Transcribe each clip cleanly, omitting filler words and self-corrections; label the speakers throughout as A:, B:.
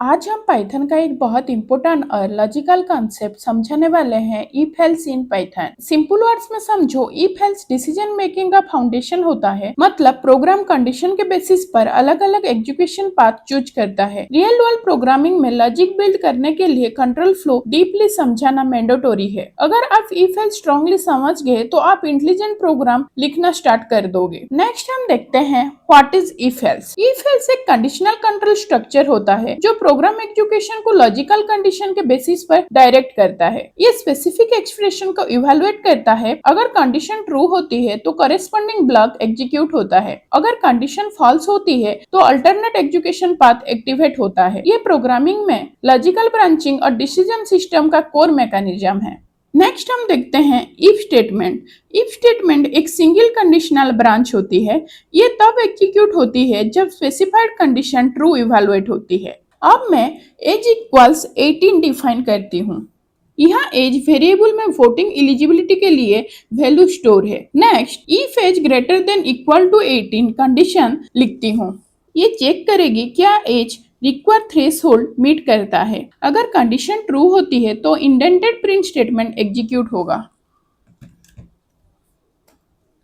A: आज हम पाइथन का एक बहुत इंपॉर्टेंट और लॉजिकल कॉन्सेप्ट समझाने वाले हैं if else in Python. Simple words में समझो, इफ एल्स डिसीजन मेकिंग का फाउंडेशन होता है। मतलब प्रोग्राम कंडीशन के बेसिस पर अलग अलग एग्जीक्यूशन पाथ चूज करता है। रियल वर्ल्ड प्रोग्रामिंग में लॉजिक बिल्ड करने के लिए कंट्रोल फ्लो डीपली समझाना मैंडेटरी है। अगर आप इफ एल्स स्ट्रांगली समझ गए तो आप इंटेलिजेंट प्रोग्राम लिखना स्टार्ट कर दोगे। नेक्स्ट हम देखते हैं what is if else. If else एक कंडीशनल कंट्रोल स्ट्रक्चर होता है जो प्रोग्राम एग्जीक्यूशन को लॉजिकल कंडीशन के बेसिस पर डायरेक्ट करता है। ये स्पेसिफिक एक्सप्रेशन को इवैल्यूएट करता है। अगर कंडीशन ट्रू होती है तो करेस्पॉन्डिंग ब्लॉक एग्जीक्यूट होता है। अगर कंडीशन फॉल्स होती है तो अल्टरनेट एग्जीक्यूशन पाथ एक्टिवेट होता है। ये प्रोग्रामिंग में लॉजिकल ब्रांचिंग और डिसीजन सिस्टम का कोर मैकेनिज्म है। नेक्स्ट हम देखते हैं इफ स्टेटमेंट। इफ स्टेटमेंट एक सिंगल कंडीशनल ब्रांच होती है। ये तब एग्जीक्यूट होती है जब स्पेसिफाइड कंडीशन ट्रू इवैल्यूएट होती है। अब मैं एज इक्वल्स 18 डिफाइन करती हूँ। यहाँ एज वेरिएबल में वोटिंग एलिजिबिलिटी के लिए वैल्यू स्टोर है। Next if age greater than equal to 18 condition लिखती हूँ। ये चेक करेगी क्या एज रिक्वायर थ्रेशोल्ड मीट करता है। अगर कंडीशन ट्रू होती है तो इंडेंटेड प्रिंट स्टेटमेंट एग्जीक्यूट होगा।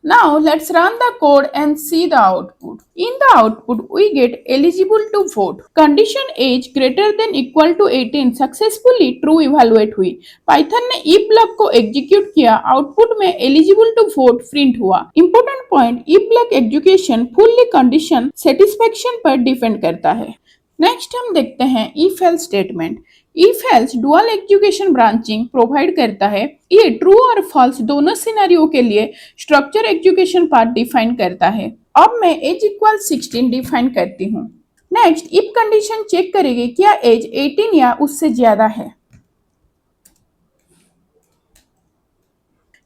A: Now let's run the code and see the output. In the output we get eligible to vote. Condition age greater than equal to 18 successfully true evaluate हुई। Python ने if block को execute किया। Output में eligible to vote print हुआ। Important point, if block execution fully condition satisfaction पर depend करता है। Next हम देखते हैं if else statement. If else dual execution branching provide करता है। ये ट्रू और फॉल्स दोनों सिनेरियो के लिए स्ट्रक्चर एग्जीक्यूशन पाथ डिफाइन करता है। अब मैं एज इक्वल 16 डिफाइन करती हूँ। नेक्स्ट इफ कंडीशन चेक करेगी क्या एज 18 या उससे ज्यादा है।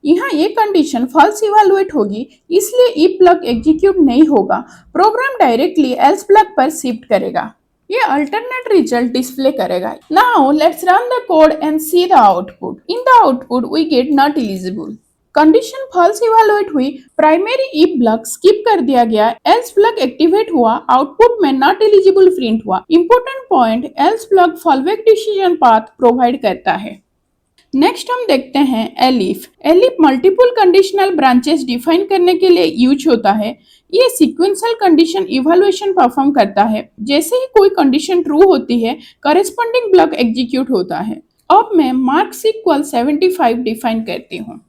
A: यहाँ ये कंडीशन फॉल्स इवैल्यूएट होगी, इसलिए इफ ब्लॉक एग्जीक्यूट नहीं होगा। प्रोग्राम डायरेक्टली एल्स ब्लॉक पर शिफ्ट करेगा। ये अल्टरनेट रिजल्ट डिस्प्ले करेगा। Now let's run the code and see the output. In the output we get not eligible. Condition false evaluate हुई। Primary if block skip कर दिया गया। Else block activate हुआ। Output में not eligible print हुआ। Important point, else block following decision path provide करता है। Next हम देखते हैं elif. Elif multiple conditional branches define करने के लिए यूज होता है। ये सीक्वेंशियल कंडीशन इवैल्यूएशन परफॉर्म करता है। जैसे ही कोई कंडीशन ट्रू होती है करेस्पॉन्डिंग ब्लॉक एग्जीक्यूट होता है। अब मैं मार्क्स इक्वल 75 डिफाइन करती हूँ।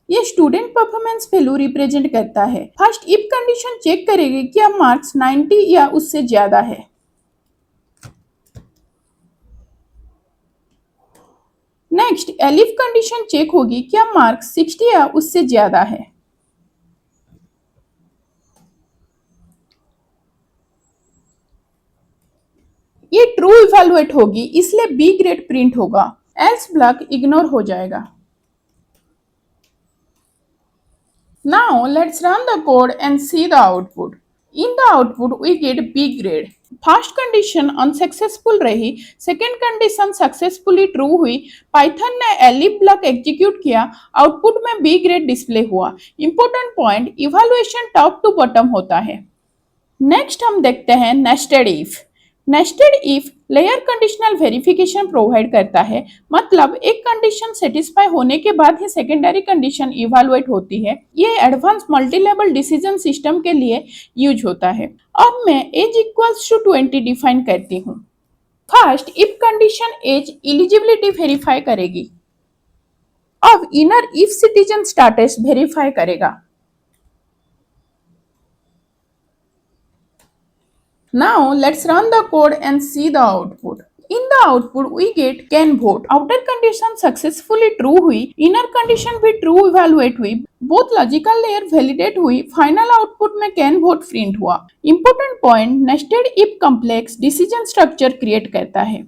A: ये स्टूडेंट परफॉर्मेंस वैल्यू रिप्रेजेंट करता है। फर्स्ट इफ कंडीशन चेक करेगी क्या मार्क्स 90 या उससे ज्यादा है। नेक्स्ट एलिफ कंडीशन चेक होगी क्या मार्क्स 60 या उससे ज्यादा है। ये ट्रू इवैल्यूएट होगी, इसलिए बी ग्रेड प्रिंट होगा। एल्स ब्लॉक इग्नोर हो जाएगा। Now let's run the code and see the output. In the output we get B grade. First condition unsuccessful रही, सेकेंड कंडीशन सक्सेसफुली ट्रू हुई। Python ने elif block execute किया। Output में B grade display हुआ। Important point, evaluation top to bottom होता है। Next हम देखते हैं nested if. Nested if layer conditional verification provide करता है। मतलब एक कंडीशन सेटिस्फाई होने के बाद ही सेकेंडरी कंडीशन इवैल्यूएट होती है। ये advance multi level decision system के लिए यूज होता है। अब मैं एज इक्वल्स टू 20 डिफाइन करती हूँ। First if condition as eligibility verify करेगी। अब inner if citizen status verify करेगा। Now let's run the code and see the output. In the output we get can vote. Outer condition successfully true हुई, inner condition भी true evaluate हुई, both logical layer validate हुई, final output में can vote print हुआ। Important point, nested if complex decision structure create करता है।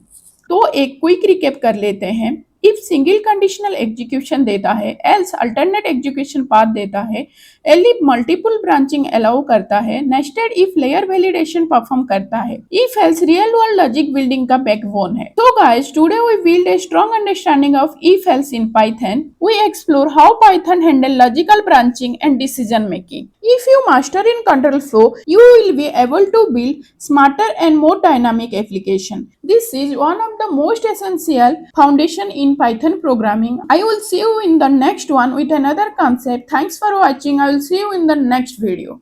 A: तो एक क्विक रिकैप कर लेते हैं। if सिंगल कंडीशनल एग्जीक्यूशन देता है, else अल्टरनेट एग्जीक्यूशन पाथ देता है, elif मल्टीपल ब्रांचिंग अलाउ करता है, nested if layer validation perform करता है, if else real world logic building का बैकबोन है। So guys, today we build a strong understanding of if else in Python. We explore how Python handle logical branching and decision making. If you master in control flow, you will be able to build smarter and more dynamic application. This is one of the most essential foundation in Python programming. I will see you in the next one with another concept. Thanks for watching. I will see you in the next video.